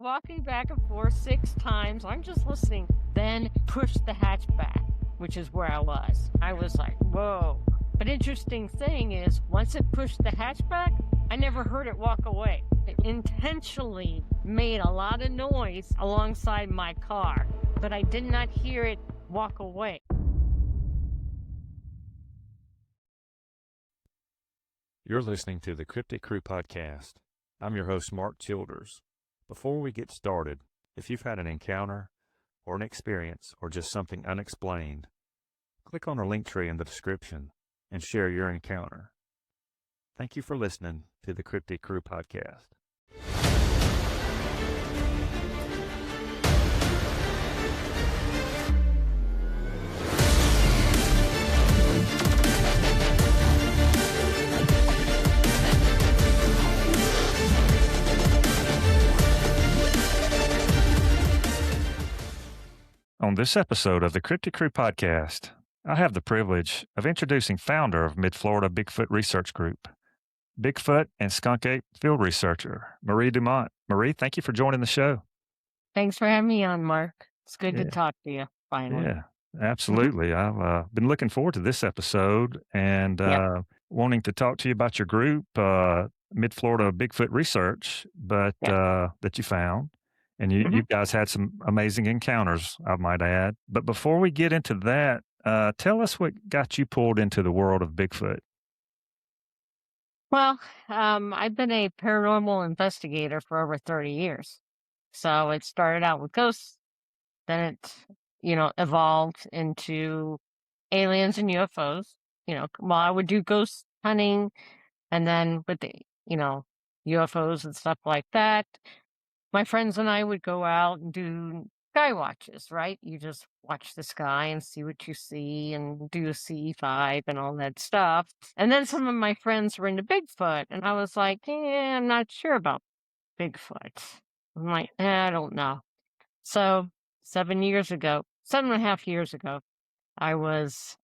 walking back and forth 6 times. I'm just listening. Then push the hatch back, which is where I was. I was like, whoa. But interesting thing is, once it pushed the hatch back, I never heard it walk away. It intentionally made a lot of noise alongside my car, but I did not hear it walk away. You're listening to the Cryptic Crew Podcast. I'm your host, Mark Childers. Before we get started, if you've had an encounter or an experience or just something unexplained, click on our link tree in the description and share your encounter. Thank you for listening to the Cryptic Crew Podcast. On this episode of the Cryptic Crew Podcast, I have the privilege of introducing founder of Mid-Florida Bigfoot Research Group, Bigfoot and skunk ape field researcher, Marie Dumont. Marie, thank you for joining the show. Thanks for having me on, Mark. It's good to talk to you, finally. Yeah, absolutely. I've been looking forward to this episode and wanting to talk to you about your group, Mid-Florida Bigfoot Research, but that you found. And you guys had some amazing encounters, I might add. But before we get into that, tell us what got you pulled into the world of Bigfoot. Well, I've been a paranormal investigator for over 30 years. So it started out with ghosts, then it, evolved into aliens and UFOs. I would do ghost hunting, and then with the, UFOs and stuff like that, my friends and I would go out and do sky watches, right? You just watch the sky and see what you see and do a C5 and all that stuff. And then some of my friends were into Bigfoot, and I was like, I'm not sure about Bigfoot. I'm like, I don't know. So 7.5 years ago, I was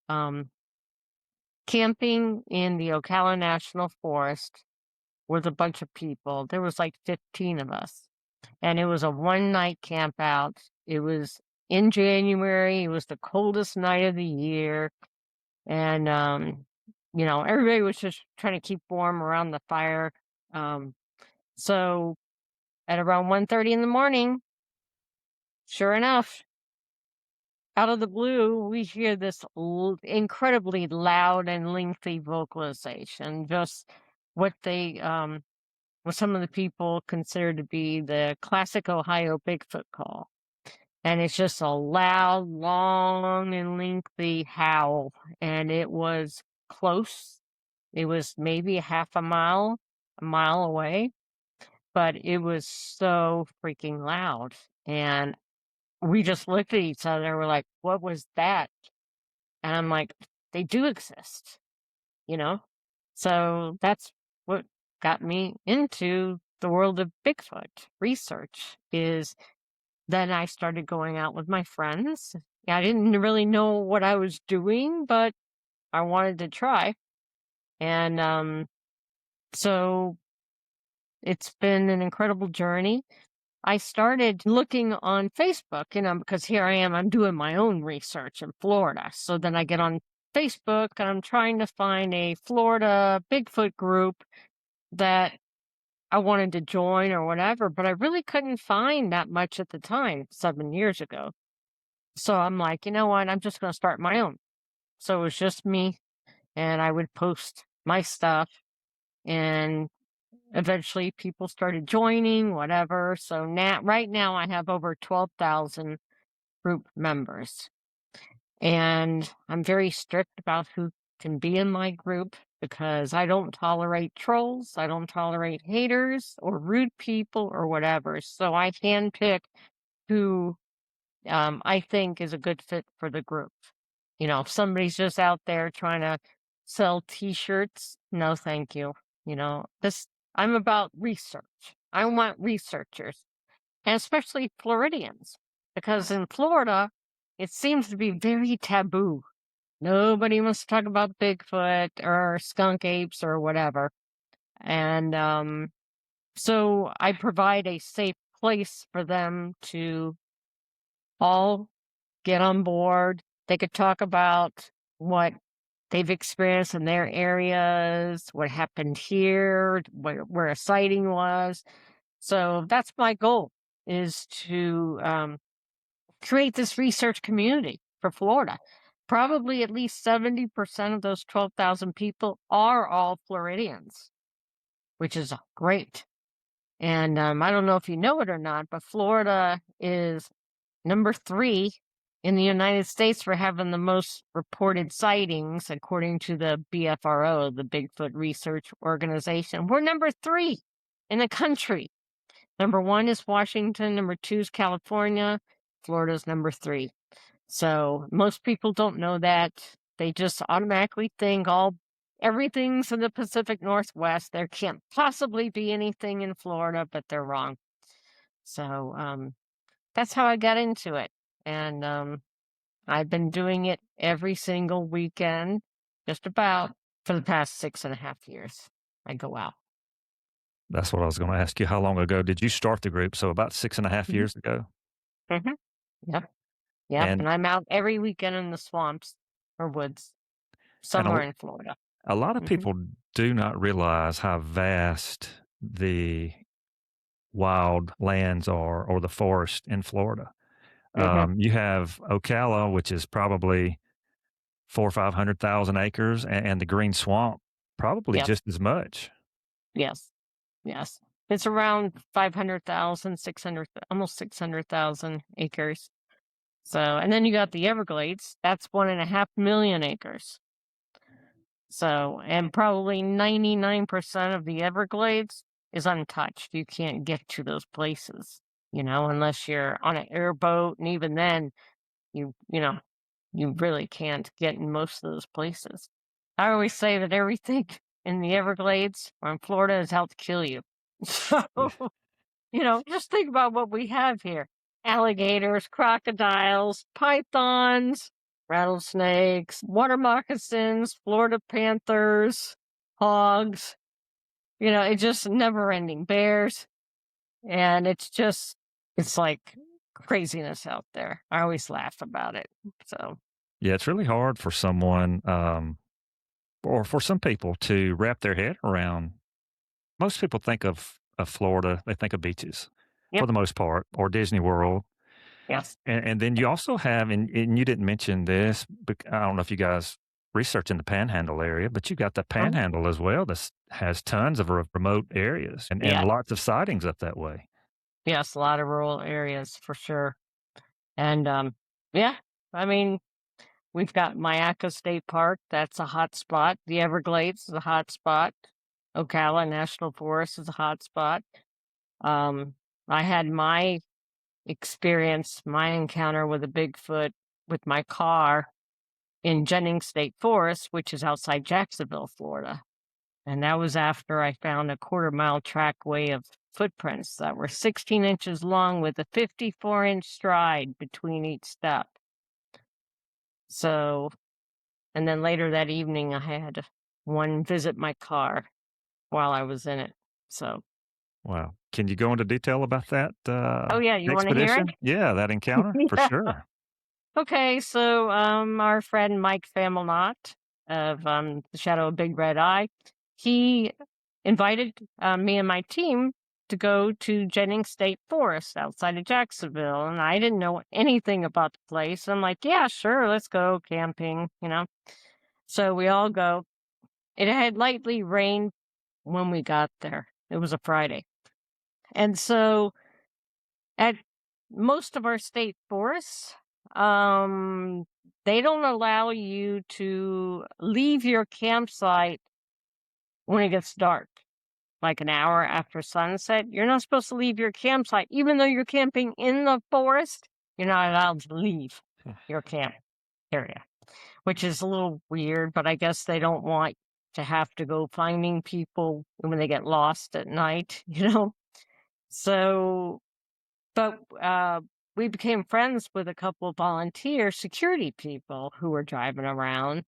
camping in the Ocala National Forest with a bunch of people. There was like 15 of us. And it was a one-night camp out. It was in January. It was the coldest night of the year. And, everybody was just trying to keep warm around the fire. So at around 1:30 in the morning, sure enough, out of the blue, we hear this incredibly loud and lengthy vocalization, just what some of the people consider to be the classic Ohio Bigfoot call. And it's just a loud, long, and lengthy howl. And it was close. It was maybe a mile away. But it was so freaking loud. And we just looked at each other and we're like, what was that? And I'm like, they do exist, So that's what got me into the world of Bigfoot research. Is then I started going out with my friends. I didn't really know what I was doing, but I wanted to try. And so it's been an incredible journey. I started looking on Facebook, because here I am, I'm doing my own research in Florida. So then I get on Facebook and I'm trying to find a Florida Bigfoot group that I wanted to join or whatever, but I really couldn't find that much at the time, 7 years ago. So I'm like, you know what? I'm just going to start my own. So it was just me, and I would post my stuff, and eventually people started joining, whatever. So right now I have over 12,000 group members, and I'm very strict about who can be in my group, because I don't tolerate trolls, I don't tolerate haters or rude people or whatever. So I handpick who I think is a good fit for the group. If somebody's just out there trying to sell T-shirts, no, thank you. I'm about research. I want researchers, and especially Floridians, because in Florida, it seems to be very taboo. Nobody wants to talk about Bigfoot or skunk apes or whatever. And so I provide a safe place for them to all get on board. They could talk about what they've experienced in their areas, what happened here, where a sighting was. So that's my goal, is to create this research community for Florida. Probably at least 70% of those 12,000 people are all Floridians, which is great. And I don't know if you know it or not, but Florida is number 3 in the United States for having the most reported sightings, according to the BFRO, the Bigfoot Research Organization. We're number 3 in the country. Number 1 is Washington, number 2 is California, Florida's number 3. So most people don't know that. They just automatically think everything's in the Pacific Northwest. There can't possibly be anything in Florida, but they're wrong. So that's how I got into it. And I've been doing it every single weekend, just about, for the past 6.5 years. I go out. That's what I was gonna ask you. How long ago did you start the group? So about 6.5 Mhm. years ago? Mhm. Yep. Yep. And And I'm out every weekend in the swamps or woods and somewhere in Florida. a lot of Hmm. people do not realize how vast the wild lands are or the forest in Florida. Hmm. You have Ocala, which is probably 4 or 500,000 acres, and the Green Swamp, probably Yep. just as much. Yes. Yes. It's around 500,000, 600, almost 600,000 acres. So, and then you got the Everglades. That's 1.5 million acres. So, and probably 99% of the Everglades is untouched. You can't get to those places, unless you're on an airboat. And even then, you really can't get in most of those places. I always say that everything in the Everglades or in Florida is out to kill you. So, Yeah. just think about what we have here: alligators, crocodiles, pythons, rattlesnakes, water moccasins, Florida panthers, hogs. It's just never ending. Bears. And it's like craziness out there. I always laugh about it. So, Yeah, it's really hard for someone, or for some people to wrap their head around. Most people think of Florida, they think of beaches for yep. the most part, or Disney World. Yes. And then you also have, and you didn't mention this, but I don't know if you guys research in the Panhandle area, but you got the Mhm. Panhandle as well. That has tons of remote areas and Yeah. lots of sightings up that way. Yes. A lot of rural areas for sure. And yeah, I mean, we've got Mayaca State Park. That's a hot spot. The Everglades is a hot spot. Ocala National Forest is a hot spot. Um, I had my experience, my encounter with a Bigfoot with my car in Jennings State Forest, which is outside Jacksonville, Florida. And that was after I found a quarter-mile trackway of footprints that were 16 inches long with a 54-inch stride between each step. So, and then later that evening, I had one visit my car while I was in it. So, Wow. Can you go into detail about that oh yeah, you want to hear expedition? it? Yeah, that encounter for Yeah. sure. Okay, so our friend Mike Famelnot of the Shadow of Big Red Eye, he invited me and my team to go to Jennings State Forest outside of Jacksonville, and I didn't know anything about the place. I'm like, yeah, sure, let's go camping. So we all go. It had lightly rained when we got there. It was a Friday, and so at most of our state forests, um, they don't allow you to leave your campsite when it gets dark, like an hour after sunset. You're not supposed to leave your campsite, even though you're camping in the forest. You're not allowed to leave your camp area, which is a little weird, but I guess they don't want to have to go finding people when they get lost at night. So but, we became friends with a couple of volunteer security people who were driving around,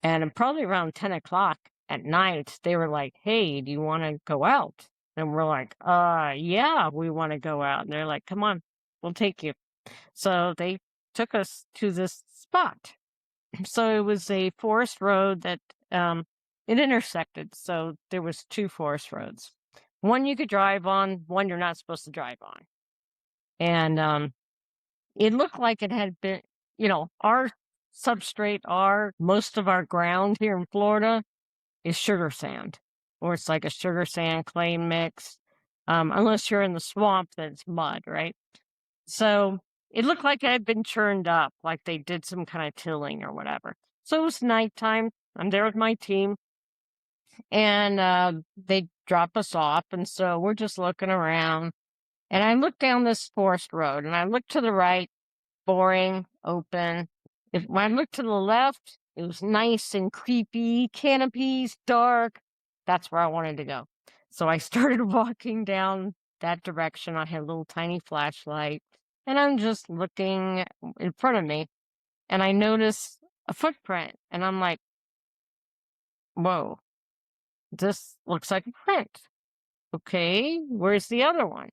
and probably around 10 o'clock at night, they were like, "Hey, do you wanna go out?" And we're like, yeah, we want to go out. And they're like, come on, we'll take you. So they took us to this spot. So it was a forest road that it intersected. So there was two forest roads. One you could drive on, one you're not supposed to drive on. And it looked like it had been, our substrate, our most of our ground here in Florida is sugar sand, or it's like a sugar sand clay mix. Unless you're in the swamp, then it's mud, right? So it looked like it had been churned up, like they did some kind of tilling or whatever. So it was nighttime. I'm there with my team, and they drop us off. And so we're just looking around. And I look down this forest road, and I look to the right, boring, open. When I looked to the left, it was nice and creepy, canopies, dark. That's where I wanted to go. So I started walking down that direction. I had a little tiny flashlight, and I'm just looking in front of me, and I notice a footprint, and I'm like, whoa, this looks like a print. Okay, where's the other one?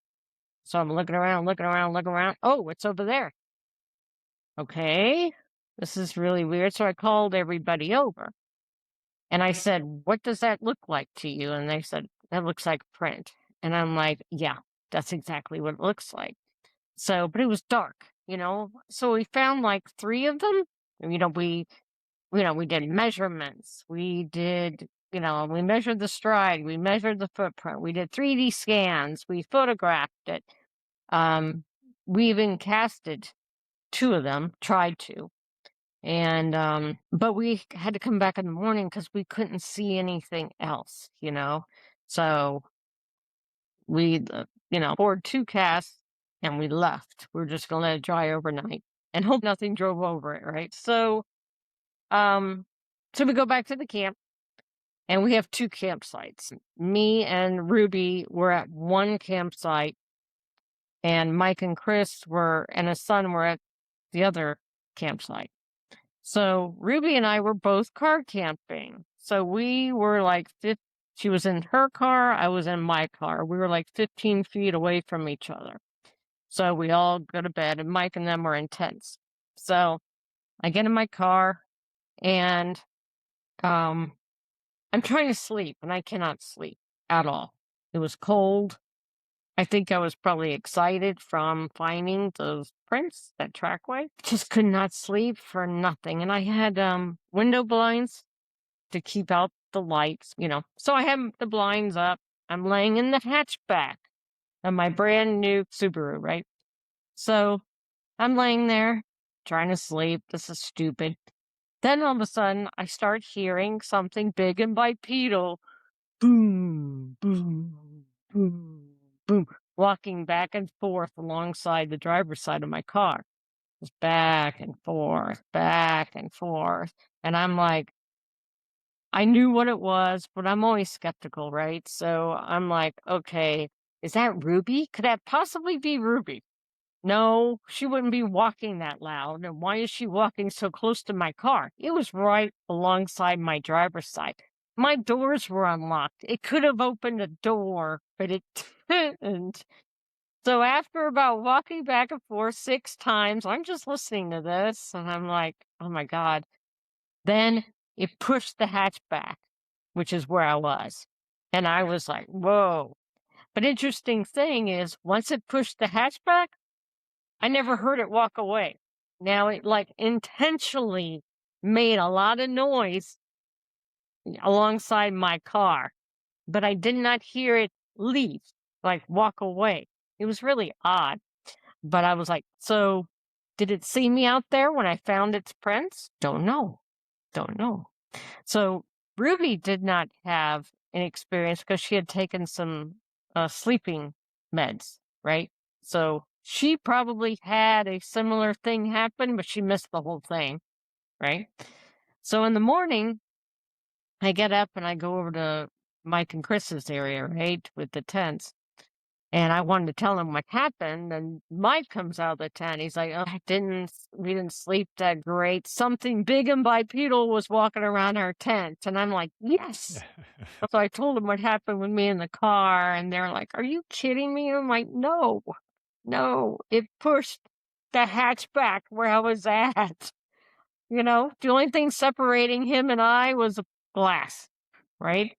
So I'm looking around, looking around, looking around. Oh, it's over there. Okay, this is really weird. So I called everybody over and I said, what does that look like to you? And they said, that looks like print. And I'm like, yeah, that's exactly what it looks like. So, but it was dark, So we found like three of them. We did measurements. We measured the stride. We measured the footprint. We did 3D scans. We photographed it. Um, we even casted two of them, tried to. And but we had to come back in the morning because we couldn't see anything else. So we, poured two casts and we left. We are just gonna let it dry overnight and hope nothing drove over it, right? Um, so we go back to the camp and we have two campsites. Me and Ruby were at one campsite, and Mike and Chris and his son were at the other campsite. So Ruby and I were both car camping. So we were like, she was in her car, I was in my car. We were like 15 feet away from each other. So we all go to bed, and Mike and them were in tents. So I get in my car, and I'm trying to sleep, and I cannot sleep at all. It was cold. I think I was probably excited from finding those prints, that trackway. Just could not sleep for nothing. And I had window blinds to keep out the lights. So I had the blinds up. I'm laying in the hatchback of my brand new Subaru, right? So I'm laying there trying to sleep. This is stupid. Then all of a sudden, I start hearing something big and bipedal. Boom, boom, boom, boom, walking back and forth alongside the driver's side of my car. Just back and forth, back and forth. And I'm like, I knew what it was, but I'm always skeptical, right? So I'm like, okay, is that Ruby? Could that possibly be Ruby? No, she wouldn't be walking that loud. And why is she walking so close to my car? It was right alongside my driver's side. My doors were unlocked. It could have opened a door, but it didn't. So after about walking back and forth 6 times, I'm just listening to this and I'm like, oh my God. Then it pushed the hatch back, which is where I was. And I was like, whoa. But interesting thing is, once it pushed the hatch back, I never heard it walk away. Now it like intentionally made a lot of noise alongside my car, but I did not hear it leave, like walk away. It was really odd. But I was like, so did it see me out there when I found its prints? Don't know. Don't know. So Ruby did not have an experience because she had taken some sleeping meds, right? So she probably had a similar thing happen, but she missed the whole thing, right? So in the morning, I get up and I go over to Mike and Chris's area, right, with the tents. And I wanted to tell him what happened, and Mike comes out of the tent. He's like, "Oh, we didn't sleep that great. Something big and bipedal was walking around our tent." And I'm like, "Yes." So I told him what happened with me in the car, and they're like, "Are you kidding me?" I'm like, "No, no, it pushed the hatch back where I was at." The only thing separating him and I was a glass, right?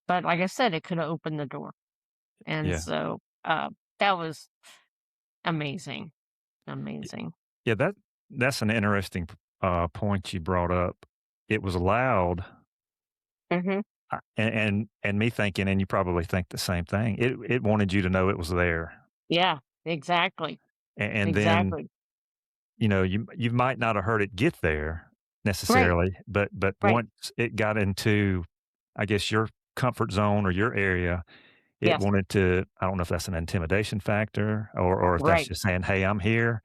But like I said, it could have opened the door. And Yeah. so that was amazing, Y amazing. yeah, that's an interesting point you brought up. It was loud, Mhm. and me thinking, and you probably think the same thing, it wanted you to know it was there, Yeah, exactly, and then, exactly. you might not have heard it get there Right, necessarily, but right. once it got into, I guess, your comfort zone or your area, it Yes, wanted to. I don't know if that's an intimidation factor or if that's right. just saying, "Hey, I'm here,"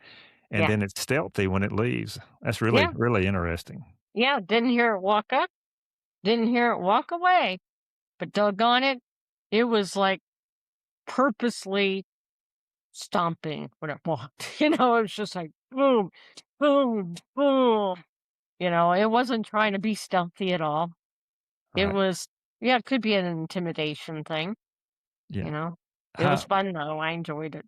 and Yeah, then it's stealthy when it leaves. That's really, yeah, really interesting. yeah. Didn't hear it walk up, didn't hear it walk away, but doggone it, it was like purposely stomping when it walked. It was just like boom, boom, boom. It wasn't trying to be stealthy at all. It Right. was, yeah, it could be an intimidation thing, Yeah. you know? It was How fun though, I enjoyed it.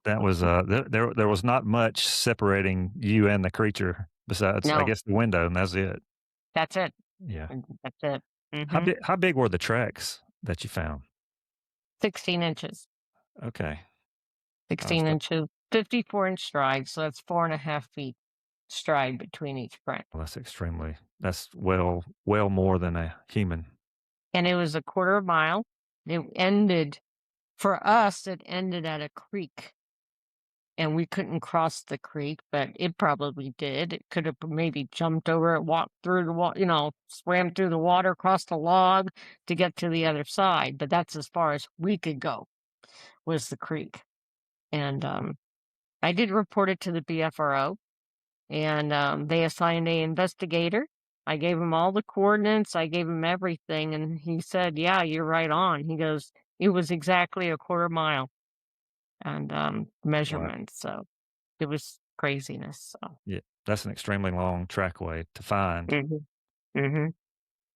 that was, there was not much separating you and the creature besides, I No, guess, the window, and that's it. that's it, Yeah. that's it. How Mhm. big were the tracks that you found? 16 inches, Okay. Gosh, 16 inches, 54-inch stride, so that's 4.5 feet stride between each print. that's well more than a human. And it was a quarter mile. It ended For us, it ended at a creek, and we couldn't cross the creek, but it probably did. It could have maybe jumped over it, walked through the swam through the water, crossed a log to get to the other side, but that's as far as we could go, was the creek. And, I did report it to the BFRO, and, they assigned a investigator. I gave him all the coordinates, I gave him everything, and he said, "Yeah, you're right on." He goes, "It was exactly a quarter mile." And, Wow. measurements, so it was craziness, so Yeah. That's an extremely long trackway to find. mhm, mhm,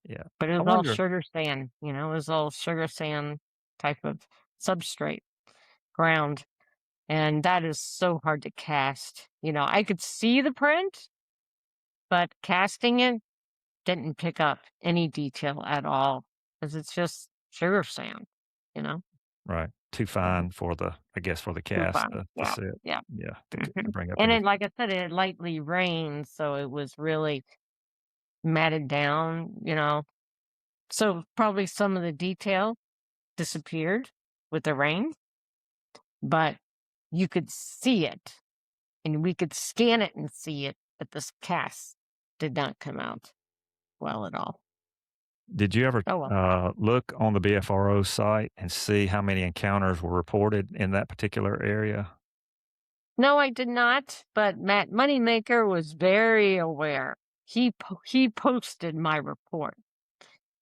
Yeah. but it I was all wonder. sugar sand, it was all sugar sand type of substrate, ground, and that is so hard to cast, I could see the print, but casting it didn't pick up any detail at all because it's just sugar sand, you know? Right. Too Mhm, fine for the, I guess, for the too cast fine, to yeah, sit. yeah, Yeah, to mhm, bring up and any. then, like I said, it lightly rained, so it was really matted down, so probably some of the detail disappeared with the rain, but you could see it and we could scan it and see it, but this cast did not come out well at all. Did you ever, Oh well. look on the BFRO site and see how many encounters were reported in that particular area? No, I did not, but Matt Moneymaker was very aware. He posted my report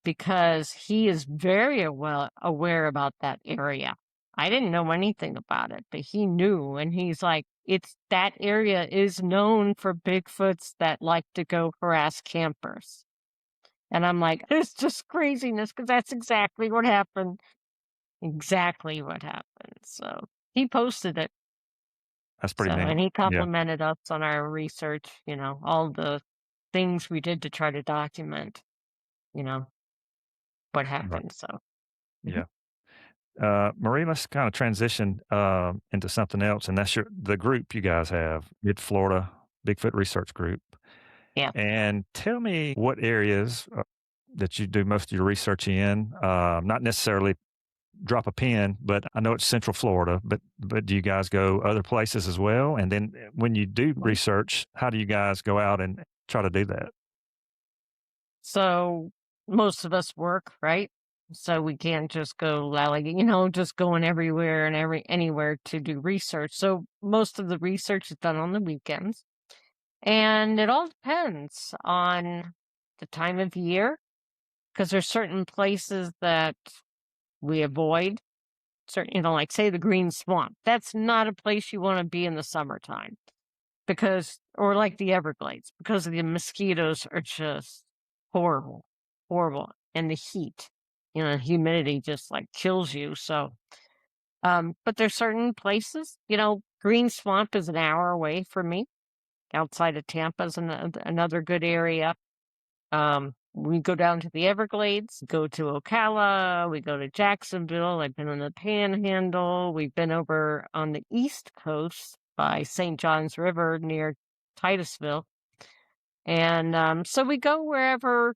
because he is very well aware about that area. I didn't know anything about it, but he knew, and he's like, "It's that area is known for Bigfoots that like to go harass campers." And I'm like, "It's just craziness because that's exactly what happened. Exactly what happened." So he posted it. That's pretty So, neat. and he Yeah, complimented us on our research, all the things we did to try to document, you know, what right. happened. So, mhm. Yeah. Marie, let's kinda transition, into something else, and that's the group you guys have, Mid-Florida Bigfoot Research Group. Yeah. And tell me what areas, that you do most of your research in, not necessarily drop a pin, but I know it's Central Florida, but do you guys go other places as well? And then, when you do research, how do you guys go out and try to do that? So most of us work, right? So we can't just go just going everywhere and anywhere to do research. So most of the research is done on the weekends. And it all depends on the time of year because there's certain places that we avoid certain, like say the Green Swamp. That's not a place you want to be in the summertime because, or like the Everglades, because the mosquitoes are just horrible, horrible, and the heat, humidity just like kills you. So, but there's certain places, Green Swamp is an hour away from me. Outside of Tampa is another good area. We go down to the Everglades, go to Ocala, we go to Jacksonville. I've been on the Panhandle. We've been over on the East Coast by St. Johns River near Titusville. And so we go wherever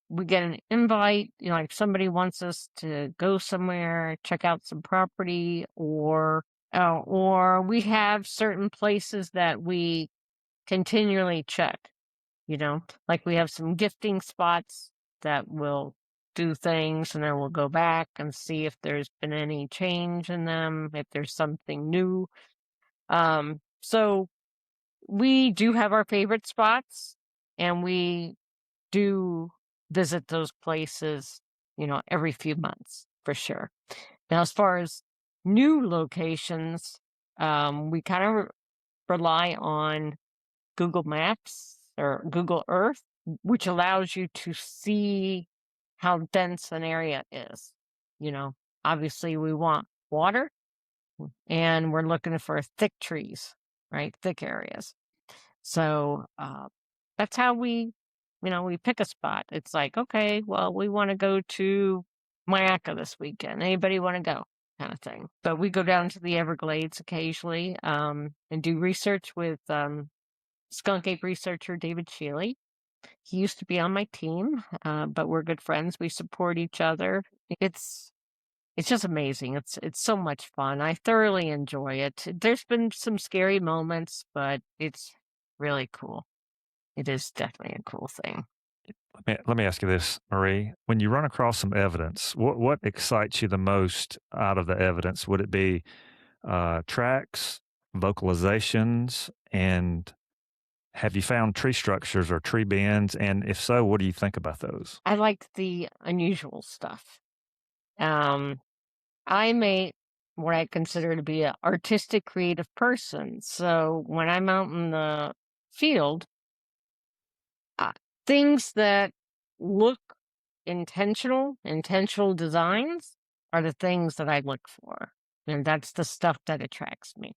we get an invite, if somebody wants us to go somewhere, check out some property, or we have certain places that we continually check. Like we have some gifting spots that will do things and then we'll go back and see if there's been any change in them, if there's something new. So we do have our favorite spots and we do visit those places, every few months for sure. Now, as far as new locations, we kind of rely on Google Maps or Google Earth, which allows you to see how dense an area is. Obviously we want water and we're looking for thick trees, right? Thick areas. So that's how we pick a spot. It's like, okay, well, we want to go to Mayaca this weekend. Anybody want to go? Kind of thing. But we go down to the Everglades occasionally and do research with skunk ape researcher David Shealy. He used to be on my team, but we're good friends. We support each other. It's just amazing. It's so much fun. I thoroughly enjoy it. There's been some scary moments, but it's really cool. It is definitely a cool thing. Let me ask you this, Marie. When you run across some evidence, what excites you the most out of the evidence? Would it be tracks, vocalizations, and have you found tree structures or tree bands? And if so, what do you think about those? I like the unusual stuff. Um, I'm what I consider to be an artistic, creative person. So when I'm out in the field, uh, things that look intentional designs are the things that I look for. And that's the stuff that attracts me.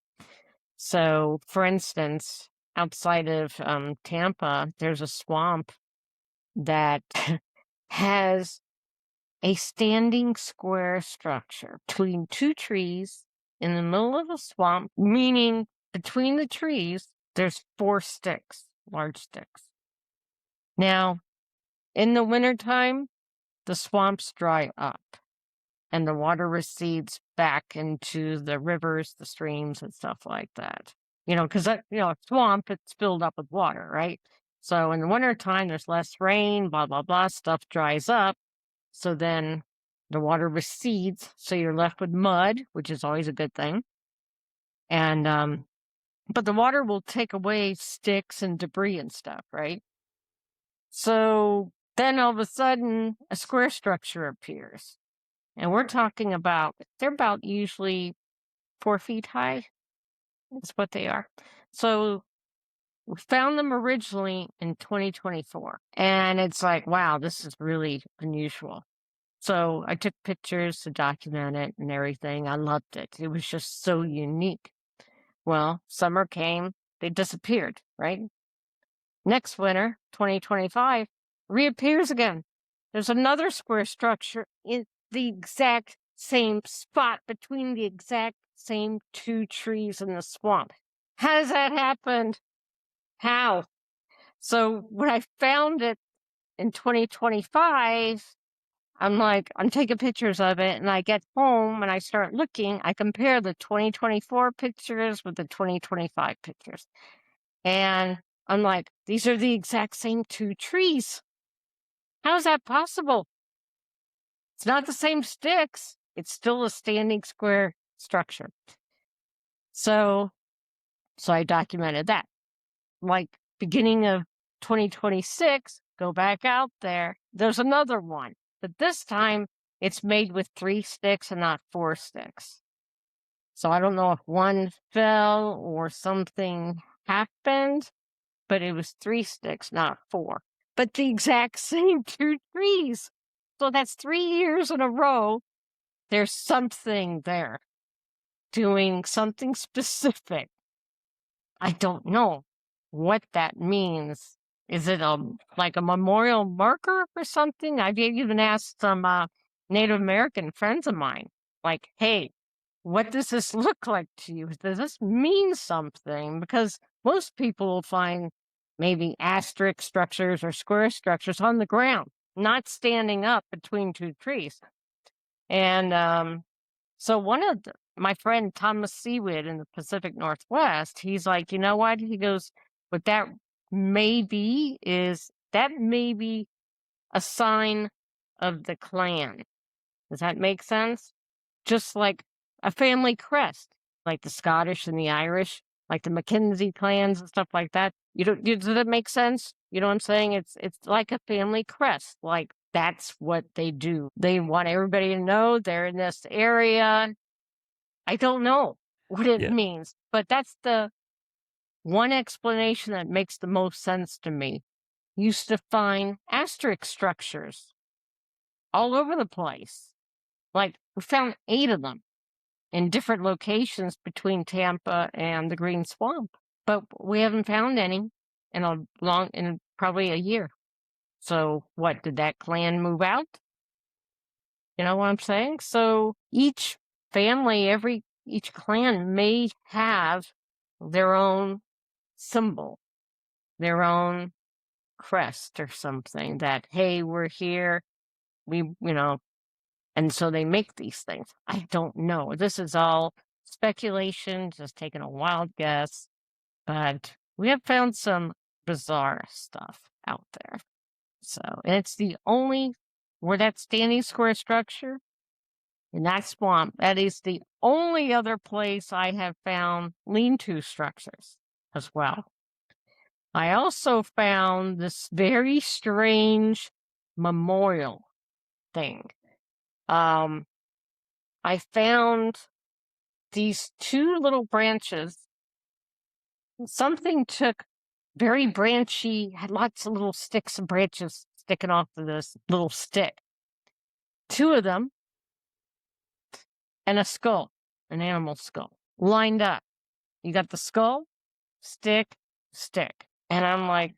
So, for instance, outside of Tampa, there's a swamp that has a standing square structure between two trees in the middle of a swamp, meaning between the trees, there's 4 sticks, large sticks. Now, in the wintertime, the swamps dry up and the water recedes back into the rivers, the streams, and stuff like that. Because a swamp, it's filled up with water, right? So in the wintertime, there's less rain, blah, blah, blah, stuff dries up. So then the water recedes, so you're left with mud, which is always a good thing. And but the water will take away sticks and debris and stuff, right? So then all of a sudden, a square structure appears. And we're talking about, they're about usually 4 feet high. That's what they are. So we found them originally in 2024. And it's like, wow, this is really unusual. So I took pictures to document it and everything. I loved it. It was just so unique. Well, summer came, they disappeared, right? Next winter, 2025, reappears again. There's another square structure in the exact same spot between the exact same 2 trees in the swamp. How does that happen? How? So when I found it in 2025, I'm taking pictures of it and I get home and I start looking. I compare the 2024 pictures with the 2025 pictures. And I'm like, these are the exact same 2 trees. How is that possible? It's not the same sticks. It's still a standing square structure. So I documented that. Like beginning of 2026, go back out there. There's another one, but this time it's made with 3 sticks and not 4 sticks. So I don't know if one fell or something happened, but it was 3 sticks, not 4. But the exact same 2 trees. So that's 3 years in a row, there's something there doing something specific. I don't know what that means. Is it like a memorial marker or something? I've even asked some Native American friends of mine, like, "Hey, what does this look like to you? Does this mean something?" Because most people will find maybe asterisk structures or square structures on the ground, not standing up between 2 trees. And so my friend Thomas Seawood in the Pacific Northwest, he's like, you know what? He goes, what that may be a sign of the clan. Does that make sense? Just like a family crest, like the Scottish and the Irish, like the Mackenzie clans and stuff like that. Does that make sense? You know what I'm saying? It's like a family crest. Like that's what they do. They want everybody to know they're in this area. I don't know what it Yeah. means, but that's the one explanation that makes the most sense to me. Used to find asterisk structures all over the place. Like we found 8 of them in different locations between Tampa and the Green Swamp, but we haven't found any in probably a year. So what, did that clan move out? You know what I'm saying? So each family, each clan may have their own symbol, their own crest or something that, hey, we're here. And so they make these things. I don't know. This is all speculation, just taking a wild guess, but we have found some bizarre stuff out there. So, and it's the only where that standing square structure in that swamp, that is the only other place I have found lean-to structures as well. I also found this very strange memorial thing. I found these 2 little branches. Something took very branchy, had lots of little sticks and branches sticking off of this little stick. 2 of them and a skull, an animal skull, lined up. You got the skull, stick, stick. And I'm like,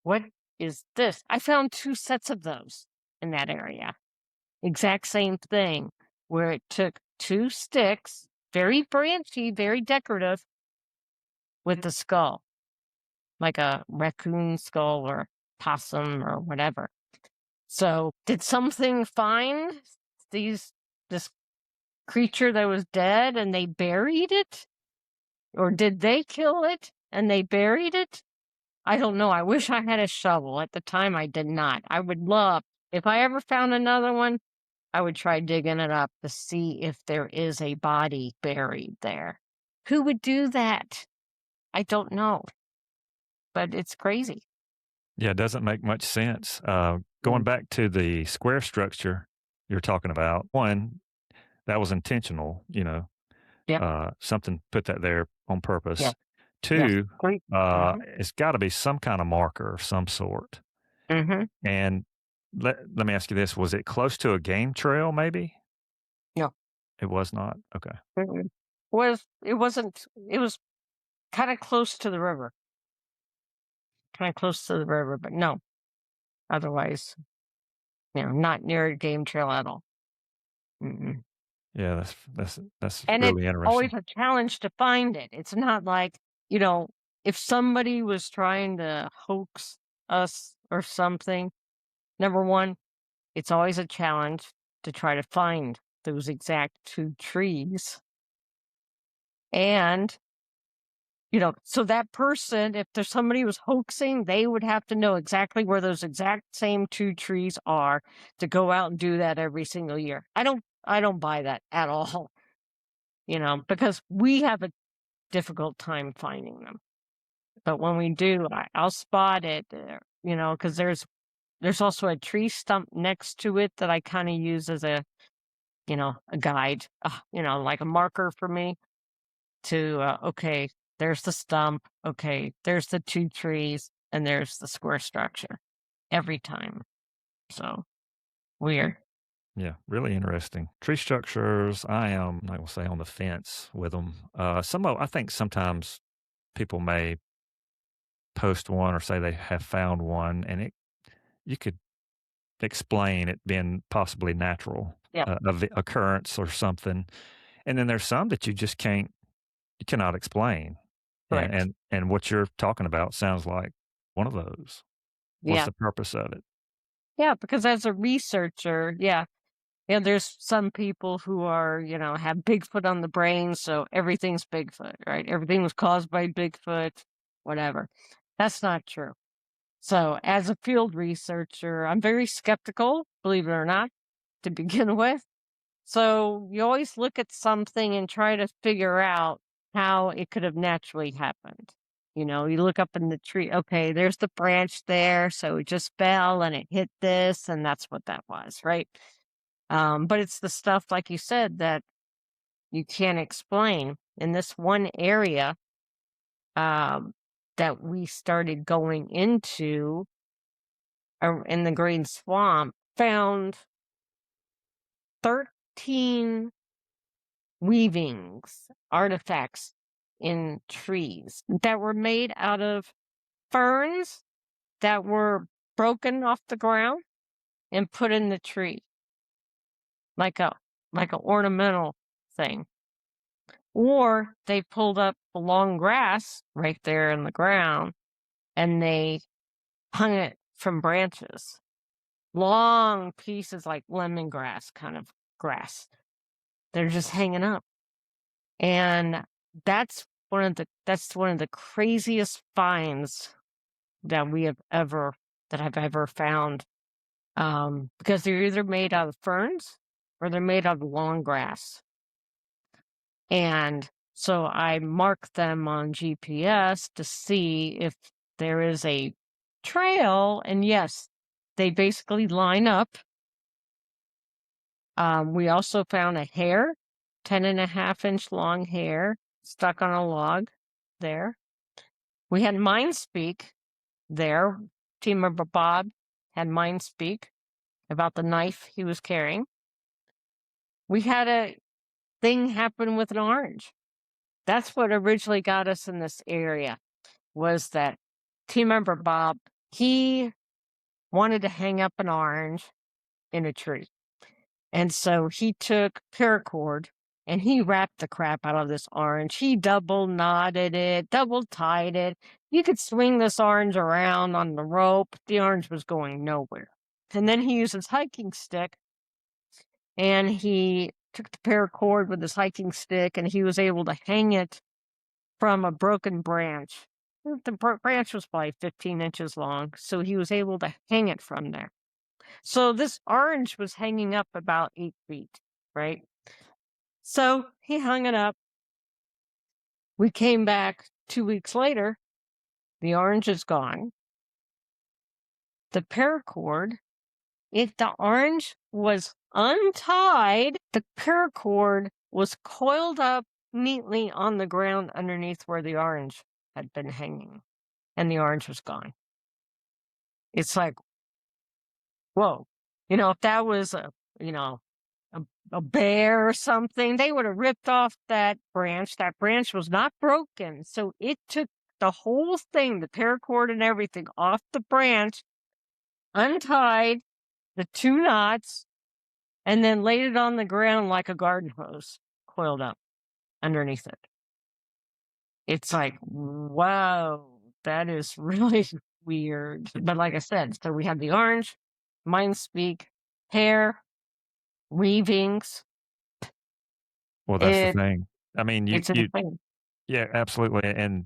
what is this? I found 2 sets of those in that area. Exact same thing, where it took 2 sticks, very branchy, very decorative, with the skull, like a raccoon skull or possum or whatever. So, did something find these this creature that was dead and they buried it? Or did they kill it and they buried it? I don't know. I wish I had a shovel. At the time, I did not. I would love, if I ever found another one, I would try digging it up to see if there is a body buried there. Who would do that? I don't know, but it's crazy. Yeah, it doesn't make much sense. Going Mm. back to the square structure you're talking about, one, that was intentional, Yep. something put that there on Yes. purpose. Yes. 2, Great. Mm-hmm. it's gotta be some kinda marker of some sort. Mm-hmm. And let me ask you this, was it close to a game trail maybe? Yeah. It was not? Okay. Mm-mm. It was kind of close to the river. Kind of close to the river, but no. Otherwise, not near a game trail at all. Mm-mm. Yeah, that's And it's really always interesting. a challenge to find it. It's not like, you know, if somebody was trying to hoax us or something, number one, it's always a challenge to try to find those exact 2 trees. And, so that person, if there's somebody who's hoaxing, they would have to know exactly where those exact same 2 trees are to go out and do that every single year. I don't buy that at all, because we have a difficult time finding them. But when we do, I'll spot it, because there's there's also a tree stump next to it that I kinda use as a guide, like a marker for me to, okay, there's the stump, okay, there's the 2 trees, and there's the square structure every time. So, weird. Yeah, really interesting. Tree structures, I am, I will say, on the fence with them. I think sometimes people may post one or say they have found one, and you could explain it being possibly natural, Yep, occurrence or something. And then there's some that you cannot explain. And correct. and what you're talking about sounds like one of those. What's Yeah. the purpose of it? Yeah, because as a researcher, yeah, there's some people who have Bigfoot on the brain, so everything's Bigfoot, right? Everything was caused by Bigfoot, whatever. That's not true. So, as a field researcher, I'm very skeptical, believe it or not, to begin with. So, you always look at something and try to figure out how it could have naturally happened. You look up in the tree, okay, there's the branch there, so it just fell and it hit this, and that's what that was, right? But it's the stuff, like you said, that you can't explain. In this one area um, that we started going into in the Green Swamp, found 13 weavings, artifacts in trees that were made out of ferns that were broken off the ground and put in the tree like a like an ornamental thing. Or they pulled up the long grass right there in the ground and they hung it from branches. Long pieces like lemongrass kind of grass. They're just hanging up. And that's one of the craziest finds that we have ever that I've ever found. Because they're either made out of ferns or they're made out of long grass. And so I mark them on GPS to see if there is a trail. And yes, they basically line up. We also found a hair, 10.5 inch long hair stuck on a log there. We had mind speak there. Team member Bob had mind speak about the knife he was carrying. We had a thing happen with an orange. That's what originally got us in this area was that team member Bob, he wanted to hang up an orange in a tree. And so he took paracord and he wrapped the crap out of this orange. He double knotted it, double tied it. You could swing this orange around on the rope. The orange was going nowhere. And then he used his hiking stick and he took the paracord with his hiking stick and he was able to hang it from a broken branch. The branch was probably 15 inches long, so he was able to hang it from there. So this orange was hanging up about 8 feet, right? So he hung it up. We came back 2 weeks later. The orange is gone. The paracord, if the orange was untied, the paracord was coiled up neatly on the ground underneath where the orange had been hanging, and the orange was gone. It's like, whoa. If that was you know, a, a bear or something, they would have ripped off that branch. That branch was not broken. So it took the whole thing, the paracord and everything, off the branch, untied the 2 knots, and then laid it on the ground like a garden hose, coiled up underneath it. It's like, wow, that is really weird. But like I said, so we have the orange, mind speak, hair, weavings. Well, that's the It thing. I mean, it's insane. yeah, absolutely. And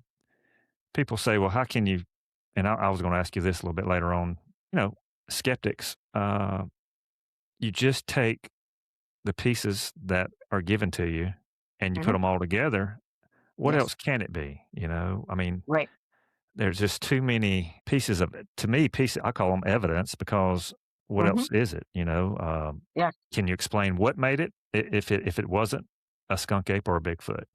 people say, well, how can you, and I was going to ask you this a little bit later on, skeptics, you just take the pieces that are given to you and you put Mhm. them all together. What Yes. else can it be? I mean, Right. there's just too many pieces of it. To me, pieces I call them evidence because what Mhm. else is it? Yeah. Can you explain what made it if it wasn't a skunk ape or a Bigfoot?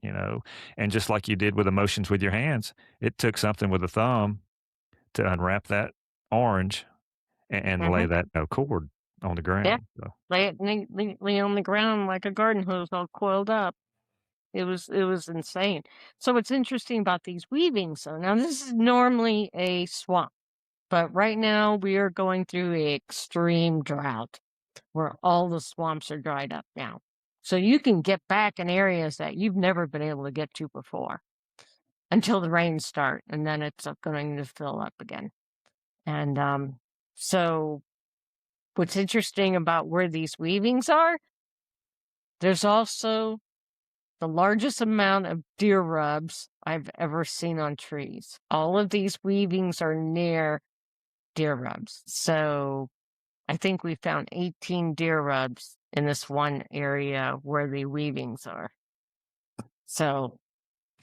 And just like you did with emotions with your hands, it took something with a thumb to unwrap that orange and lay Mhm. that cord on the Yeah. ground. So Lay on the ground like a garden hose all coiled up. It was insane. So what's interesting about these weavings, so now this is normally a swamp, but right now we are going through a extreme drought where all the swamps are dried up now. So you can get back in areas that you've never been able to get to before until the rains start, and then it's going to fill up again. And so what's interesting about where these weavings are, there's also the largest amount of deer rubs I've ever seen on trees. All of these weavings are near deer rubs. So I think we found 18 deer rubs in this one area where the weavings are. So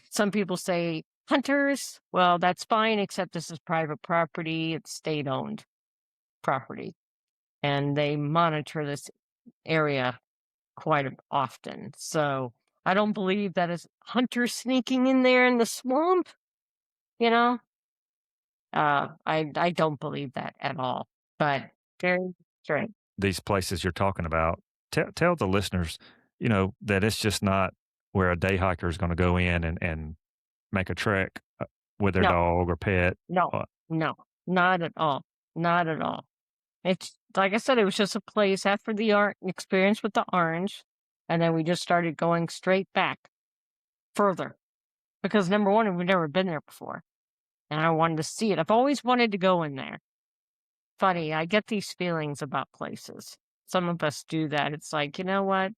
some people say hunters. Well, that's fine, except this is private property. It's state owned property. And they monitor this area quite often. So I don't believe that is hunters sneaking in there in the swamp, you know? I don't believe that at all. But very strange. these places you're talking about, tell the listeners, that it's just not where a day hiker is going to go in and make a trek with their No, dog or pet. no, Uh, no, not at all. Not at all. It's like I said, it was just a place after the art experience with the orange, and then we just started going straight back further because number one, we've never been there before, and I wanted to see it. I've always wanted to go in there. Funny, I get these feelings about places. Some of us do that. It's like, you know what?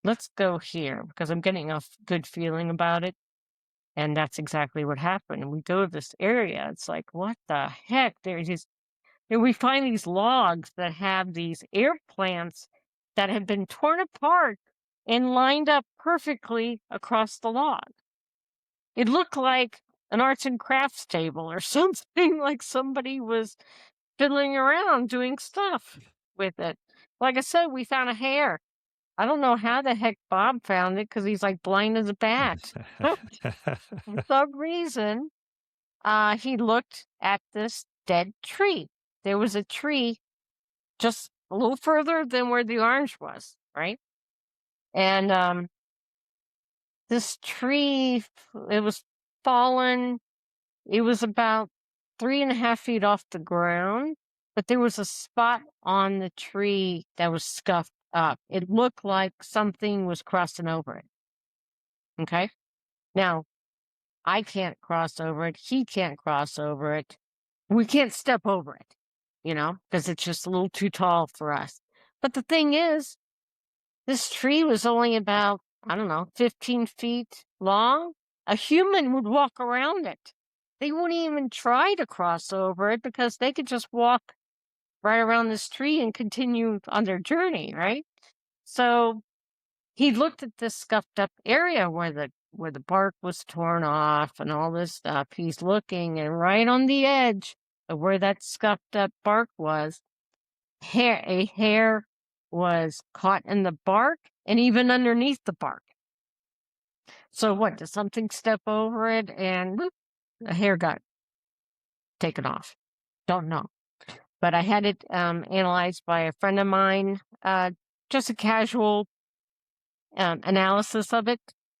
Let's go here because I'm getting a good feeling about it. And that's exactly what happened. And we go to this area. It's like, what the heck? There's just, and we find these logs that have these air plants that have been torn apart and lined up perfectly across the log. It looked like an arts and crafts table or something, like somebody was fiddling around doing stuff with it. Like I said, we found a hair. I don't know how the heck Bob found it because he's like blind as a bat. For some reason, he looked at this dead tree. There was a tree just a little further than where the orange was, right? And this tree, it was fallen. It was about 3.5 feet off the ground, but there was a spot on the tree that was scuffed up. It looked like something was crossing over it. Okay. Now, I can't cross over it. He can't cross over it. We can't step over it, because it's just a little too tall for us. But the thing is, this tree was only about, I don't know, 15 feet long. A human would walk around it. They wouldn't even try to cross over it because they could just walk right around this tree and continue on their journey, right? So he looked at this scuffed up area where the bark was torn off and all this stuff. He's looking, and right on the edge of where that scuffed up bark was, a hair was caught in the bark and even underneath the bark. So what? Did something step over it and whoop, the hair got taken off? Don't know. But I had it analyzed by a friend of mine, just a casual analysis of it,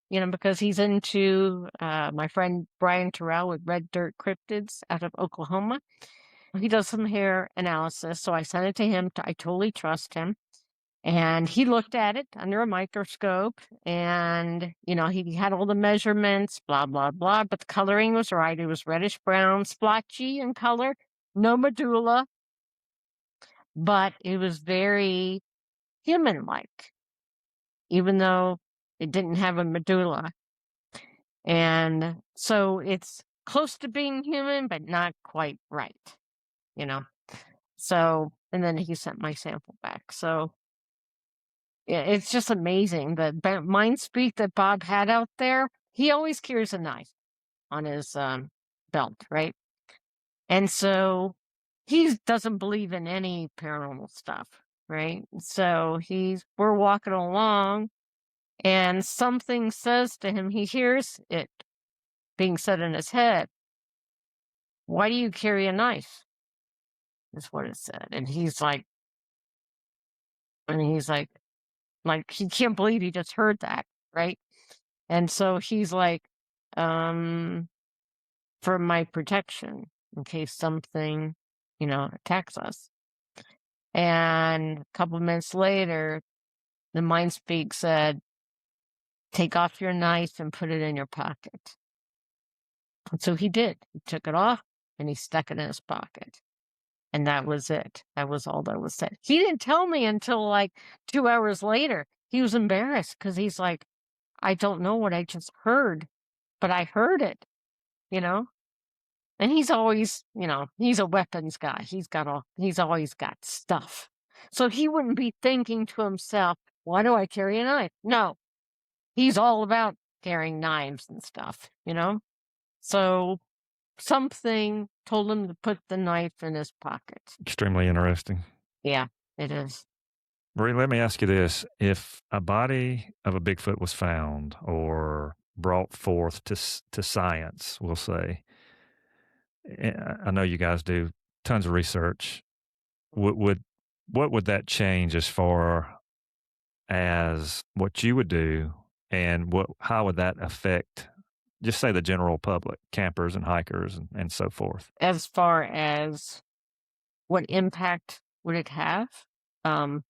because he's into my friend Brian Terrell with Red Dirt Cryptids out of Oklahoma. He does some hair analysis, so I sent it to him. I totally trust him. And he looked at it under a microscope and, he had all the measurements, blah, blah, blah, but the coloring was right. It was reddish brown, splotchy in color, no medulla, but it was very human-like, even though it didn't have a medulla. And so it's close to being human, but not quite right, you know? So, and then he sent my sample back. So, yeah, it's just amazing the mind speak that Bob had out there. He always carries a knife on his belt, right? And so he doesn't believe in any paranormal stuff, right? So we're walking along and something says to him, he hears it being said in his head, "Why do you carry a knife?" Is what it said. And he's like, he can't believe he just heard that, right? And so he's like, um, for my protection in case something, attacks us. And a couple minutes later, the mind speak said, "Take off your knife and put it in your pocket." And so he did. He took it off and he stuck it in his pocket. And that was it. That was all that was said. He didn't tell me until like 2 hours later. He was embarrassed because he's like, "I don't know what I just heard, but I heard it, you know? And he's always, he's a weapons guy. He's always got stuff. So he wouldn't be thinking to himself, "Why do I carry a knife?" No, he's all about carrying knives and stuff. So something told him to put the knife in his pocket. Extremely interesting. Yeah, it is. Marie, let me ask you this. If a body of a Bigfoot was found or brought forth to science, we'll say, I know you guys do tons of research. Would what would that change as far as what you would do, and how would that affect, just say, the general public, campers and hikers and so forth? As far as what impact would it have? Um,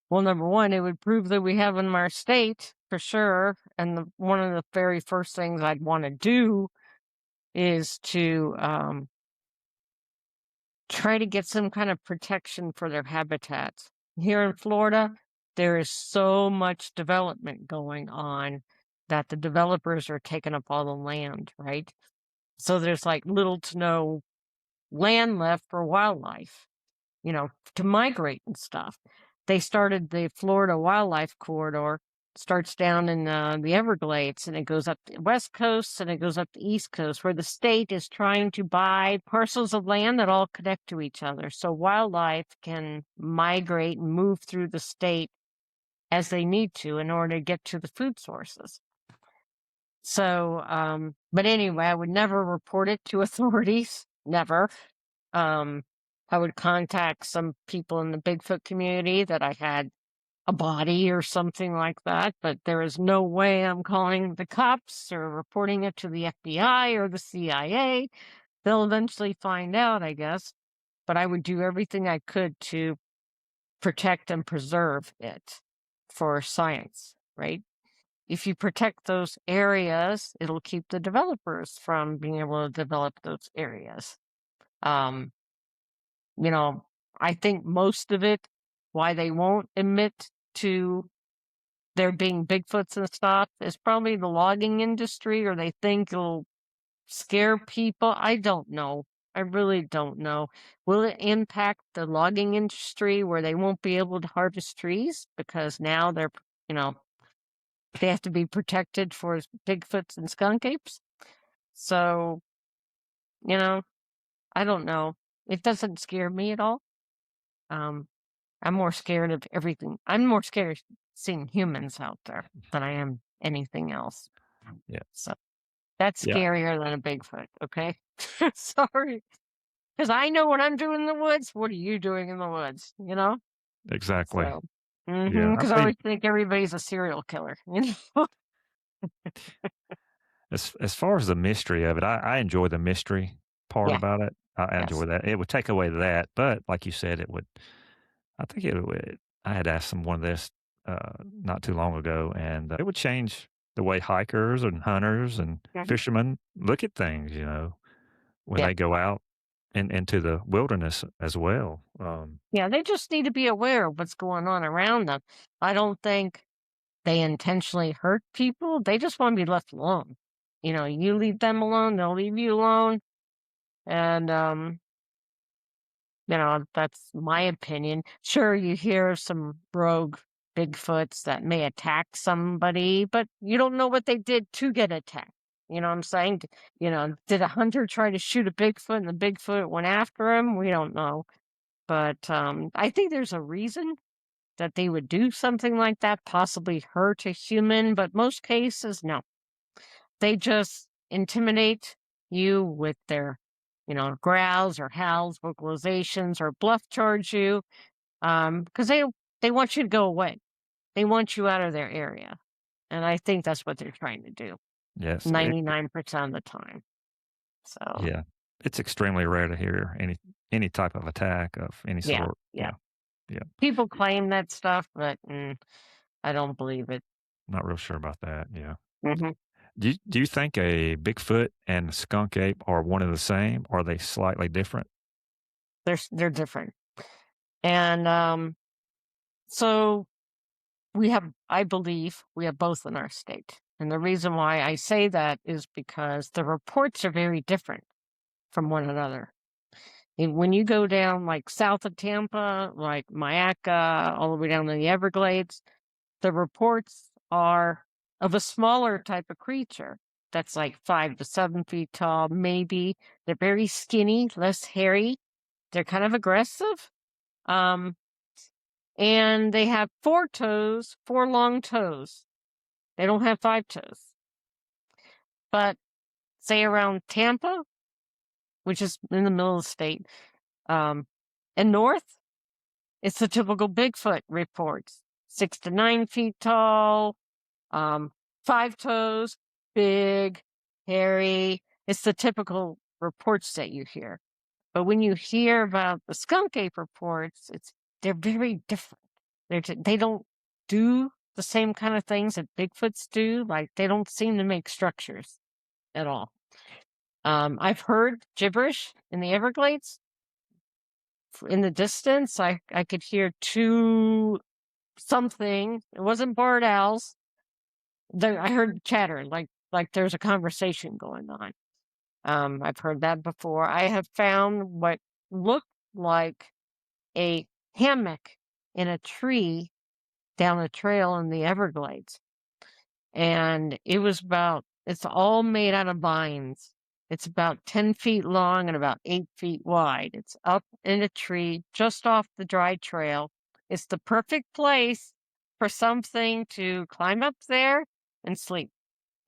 well, number one, it would prove that we have them in our state for sure. And one of the very first things I'd want to do is to try to get some kind of protection for their habitats. Here in Florida, there is so much development going on that the developers are taking up all the land, right? So there's like little to no land left for wildlife, to migrate and stuff. They started the Florida Wildlife Corridor, starts down in the Everglades, and it goes up the West Coast and it goes up the East Coast, where the state is trying to buy parcels of land that all connect to each other. So wildlife can migrate and move through the state as they need to in order to get to the food sources. So, but anyway, I would never report it to authorities, never. Um, I would contact some people in the Bigfoot community that I had a body or something like that, but there is no way I'm calling the cops or reporting it to the FBI or the CIA. They'll eventually find out, I guess, but I would do everything I could to protect and preserve it for science, right? If you protect those areas, it'll keep the developers from being able to develop those areas. Um, you know, I think most of it, why they won't admit to there being Bigfoots and stuff, is probably the logging industry, or they think it'll scare people. I don't know. I really don't know. Will it impact the logging industry where they won't be able to harvest trees because now you know, they have to be protected for Bigfoots and skunk apes? So, you know, I don't know. It doesn't scare me at all. Um, I'm more scared of everything. I'm more scared of seeing humans out there than I am anything else. Yeah. So that's Yeah, scarier than a Bigfoot, okay? Sorry. Because I know what I'm doing in the woods. What are you doing in the woods? exactly. So, Yeah, I because I mean, always think everybody's a serial killer. as far as the mystery of it, I enjoy the mystery part Yeah, about it. I yes. enjoy that. It would take away that, but like you said, it would. I think it would. I had asked someone this not too long ago, and it would change the way hikers and hunters and Mhm. fishermen look at things. When Yeah. they go out into the wilderness as well. Yeah, they just need to be aware of what's going on around them. I don't think they intentionally hurt people. They just want to be left alone. You leave them alone, they'll leave you alone. And, that's my opinion. Sure, you hear some rogue Bigfoots that may attack somebody, but you don't know what they did to get attacked. You know what I'm saying? Did a hunter try to shoot a Bigfoot and the Bigfoot went after him? We don't know. But I think there's a reason that they would do something like that, possibly hurt a human, but most cases, no. They just intimidate you with their, growls or howls, vocalizations, or bluff charge you, because they want you to go away. They want you out of their area, and I think that's what they're trying to do Yes, 99% of the time. So, yeah. It's extremely rare to hear any type of attack of any yeah, sort. yeah. Yeah, yeah. People claim that stuff, but, I don't believe it. Not real sure about that, yeah. Mhm. Do you think a Bigfoot and a skunk ape are one and the same, or are they slightly different? They're different. And, so I believe we have both in our state. And the reason why I say that is because the reports are very different from one another. And when you go down like south of Tampa, like Mayaca, all the way down to the Everglades, the reports are of a smaller type of creature that's like 5 to 7 feet tall, maybe. They're very skinny, less hairy. They're kind of aggressive. Um, and they have 4 toes, 4 long toes. They don't have 5 toes. But say around Tampa, which is in the middle of the state, um, and north, it's the typical Bigfoot reports. 6 to 9 feet tall, 5 toes, big, hairy. It's the typical reports that you hear. But when you hear about the skunk ape reports, they're very different. They don't do the same kind of things that Bigfoots do. Like they don't seem to make structures at all. I've heard gibberish in the Everglades. In the distance, I could hear two something. It wasn't barred owls. I heard chatter, like there's a conversation going on. I've heard that before. I have found what looked like a hammock in a tree down a trail in the Everglades. And it's all made out of vines. It's about 10 feet long and about 8 feet wide. It's up in a tree just off the dry trail. It's the perfect place for something to climb up there and sleep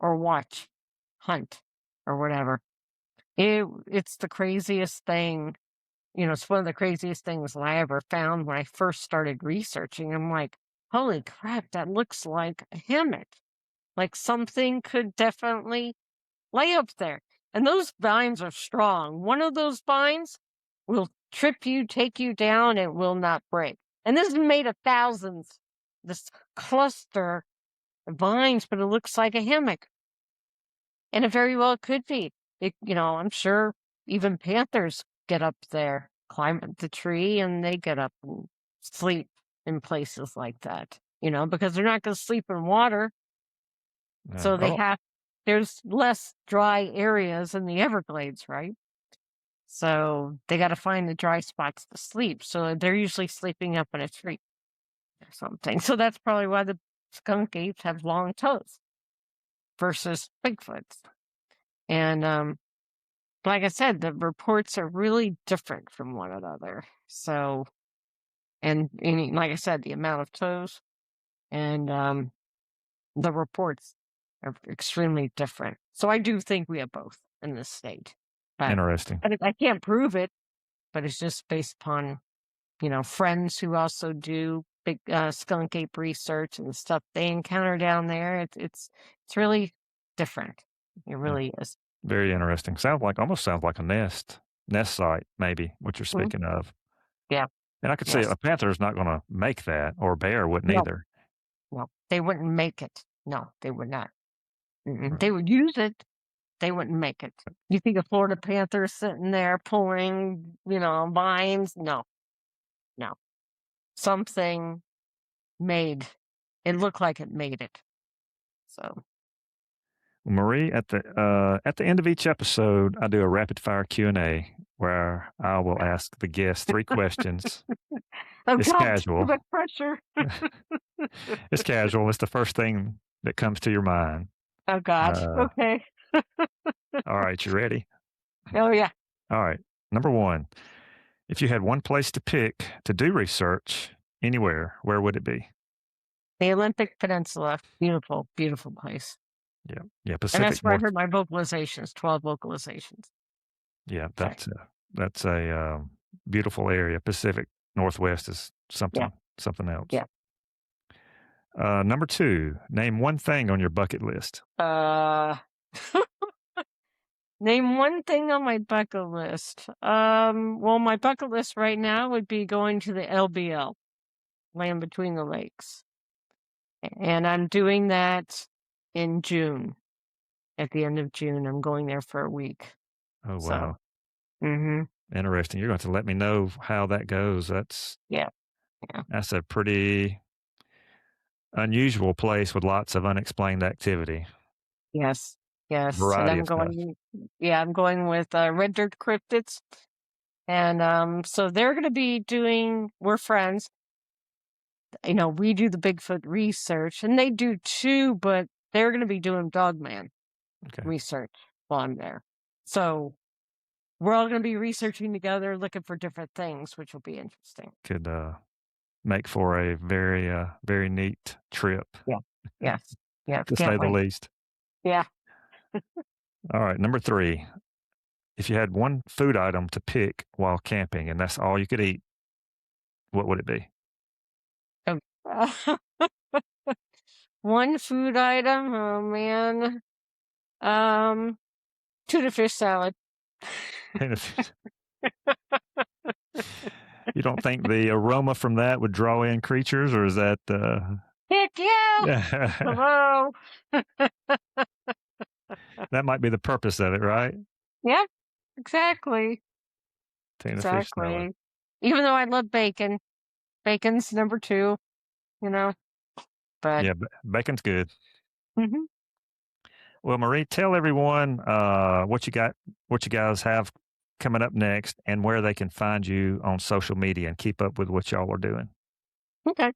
or watch, hunt, or whatever. It's the craziest thing. It's one of the craziest things that I ever found when I first started researching. I'm like, holy crap, that looks like a hammock. Like something could definitely lay up there. And those vines are strong. One of those vines will trip you, take you down, and will not break. And this is made of thousands, this cluster of vines, but it looks like a hammock. And it very well could be. I'm sure even panthers get up there, climb up the tree, and they get up and sleep in places like that, because they're not going to sleep in water. Yeah, So I don't there's less dry areas in the Everglades, right? So they got to find the dry spots to sleep. So they're usually sleeping up in a tree or something. So that's probably why the skunk apes have long toes versus Bigfoots. And like I said, the reports are really different from one another. So, and like I said, the amount of toes and the reports are extremely different. So I do think we have both in this state. But Interesting. I can't prove it, but it's just based upon, friends who also do big skunk ape research and stuff they encounter down there. It's really different. It Yeah, really is. very interesting. Almost sounds like a nest site, maybe, what you're Mhm. speaking of. Yeah. And I could see Yes. a panther is not gonna make that, or a bear wouldn't No. either. No. They wouldn't make it. No, they would not. Mm-mm. Right. They would use it. They wouldn't make it. You think a Florida panther sitting there pulling, vines? No, no. Something made it look like it made it. So, Marie, at the end of each episode, I do a rapid fire Q&A where I will ask the guests 3 questions. oh It's God, too casual. much pressure. It's casual. It's the first thing that comes to your mind. Oh God. Uh, Okay. all right, you ready? Oh yeah. All right. Number one, if you had one place to pick to do research anywhere, where would it be? The Olympic Peninsula. Beautiful, beautiful place. Yeah. Yeah. And that's Pacific where I North. heard my vocalizations, 12 vocalizations. Yeah. Okay. That's a beautiful area. Pacific Northwest is Yeah. something else. Yeah. Number two, name one thing on your bucket list. Uh Name one thing on my bucket list. Well, my bucket list right now would be going to the LBL, Land Between the Lakes. And I'm doing that in June. At the end of June, I'm going there for a week. Oh, So, wow. mhm. Interesting. You're going to have to let me know how that goes. Yeah, yeah. That's a pretty unusual place with lots of unexplained activity, Yes, yes. And variety I'm of stuff. going yeah, I'm going with red dirt cryptids. And so they're gonna be doing we're friends. We do the Bigfoot research and they do too, but they're gonna be doing Dogman Okay. research while I'm there. So we're all gonna be researching together, looking for different things, which will be interesting. Could make for a very neat trip, Yeah. Yes. Yes. to say Can't the wait. least. Yeah. All right. Number three, if you had one food item to pick while camping and that's all you could eat, what would it be? Um, One food item, oh man. Um, Tuna fish salad. And if you don't think the aroma from that would draw in creatures, or is that Heck yeah! yeah, Hello. that might be the purpose of it, right? Yep, exactly. Tuna fish salad. Exactly. Even though I love bacon, bacon's number two, you know, but Yeah, bacon's good. mhm. Well, Marie, tell everyone what you guys have coming up next, and where they can find you on social media and keep up with what y'all are doing. Okay.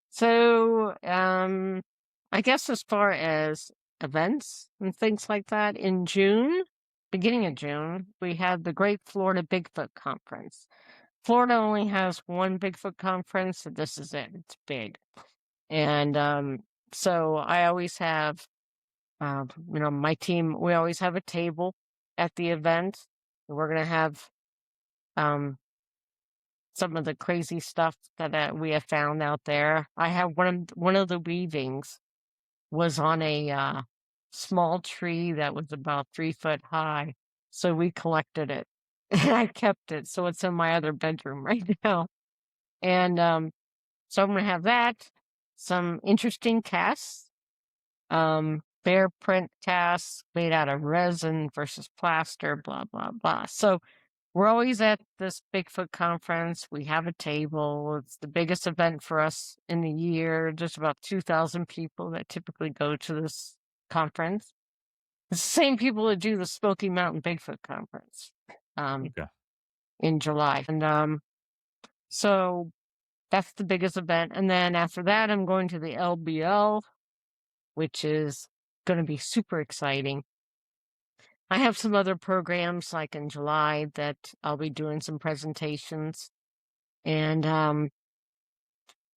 So, I guess as far as events and things like that, in June, beginning of June, we have the Great Florida Bigfoot Conference. Florida only has one Bigfoot conference, so this is it. It's big. And so I always have, my team, we always have a table at the event. We're going to have um, some of the crazy stuff that we have found out there. I have one of the weavings was on a small tree that was about 3 foot high. So we collected it and I kept it. So it's in my other bedroom right now. And so I'm going to have that, some interesting casts, bear print casts made out of resin versus plaster, blah, blah, blah. So we're always at this Bigfoot conference. We have a table. It's the biggest event for us in the year. There's about 2,000 people that typically go to this conference. It's the same people that do the Smoky Mountain Bigfoot conference um, Okay. in July. And so that's the biggest event. And then after that, I'm going to the LBL, which is going to be super exciting. I have some other programs like in July that I'll be doing some presentations. And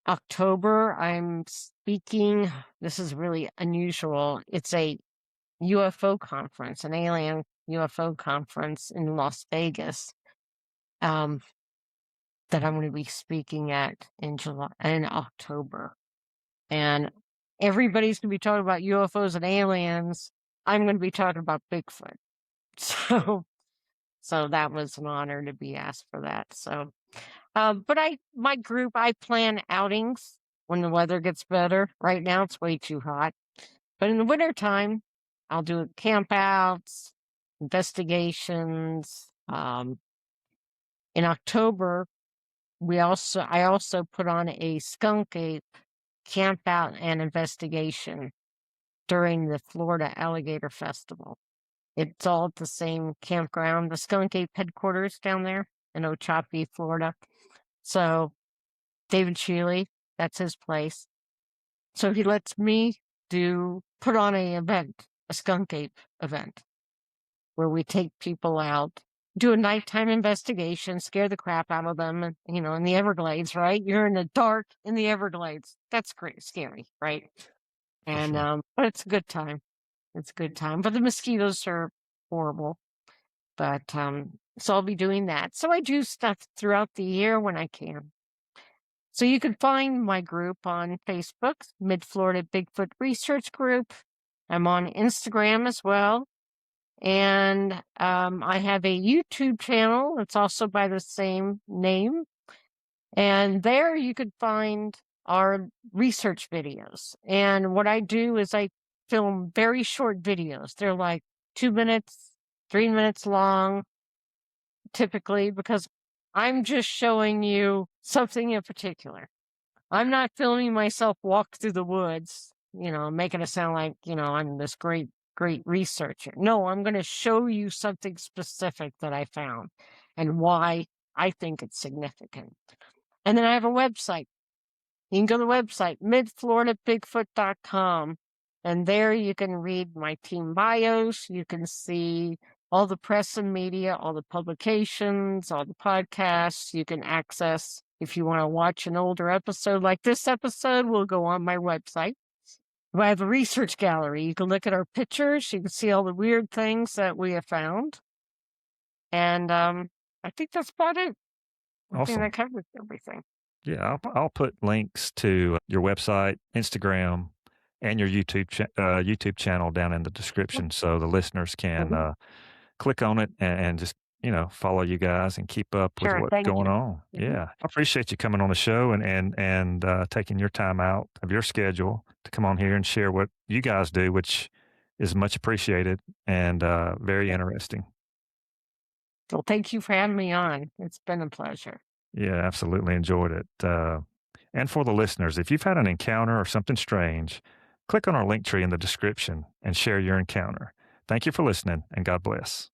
October, I'm speaking. This is really unusual. It's a UFO conference, an alien UFO conference in Las Vegas, um, that I'm going to be speaking at in October. And everybody's going to be talking about UFOs and aliens. I'm going to be talking about Bigfoot. So that was an honor to be asked for that. So, but my group, I plan outings when the weather gets better. Right now, it's way too hot. But in the wintertime, I'll do campouts, investigations. In October, I also put on a skunk ape campout and investigation during the Florida Alligator Festival. It's all at the same campground, the Skunk Ape headquarters down there in Ochopee, Florida. So David Shealy, that's his place. So he lets me put on a event, a skunk ape event, where we take people out, do a nighttime investigation, scare the crap out of them, and, in the Everglades, right? You're in the dark in the Everglades. That's great, scary, right? For And sure. but it's a good time. It's a good time. But the mosquitoes are horrible. But so I'll be doing that. So I do stuff throughout the year when I can. So you can find my group on Facebook, Mid Florida Bigfoot Research Group. I'm on Instagram as well. And I have a YouTube channel. It's also by the same name. And there you could find our research videos. And what I do is I film very short videos. They're like 2 minutes, 3 minutes long, typically, because I'm just showing you something in particular. I'm not filming myself walk through the woods, making it sound like, I'm this great researcher. No, I'm going to show you something specific that I found and why I think it's significant. And then I have a website. You can go to the website, midfloridabigfoot.com, and there you can read my team bios. You can see all the press and media, all the publications, all the podcasts. You can access, if you want to watch an older episode like this episode, will go on my website. I have a research gallery. You can look at our pictures. You can see all the weird things that we have found. And I think that's about it. I think that Awesome. covers everything. Yeah, I'll put links to your website, Instagram, and your YouTube channel down in the description so the listeners can Mhm. click on it and just follow you guys and keep up with Sure. what's Thank going you. on. Mhm. Yeah, I appreciate you coming on the show and taking your time out of your schedule to come on here and share what you guys do, which is much appreciated and very Yeah. interesting. Well, thank you for having me on. It's been a pleasure. Yeah, absolutely enjoyed it. And for the listeners, if you've had an encounter or something strange, click on our link tree in the description and share your encounter. Thank you for listening, and God bless.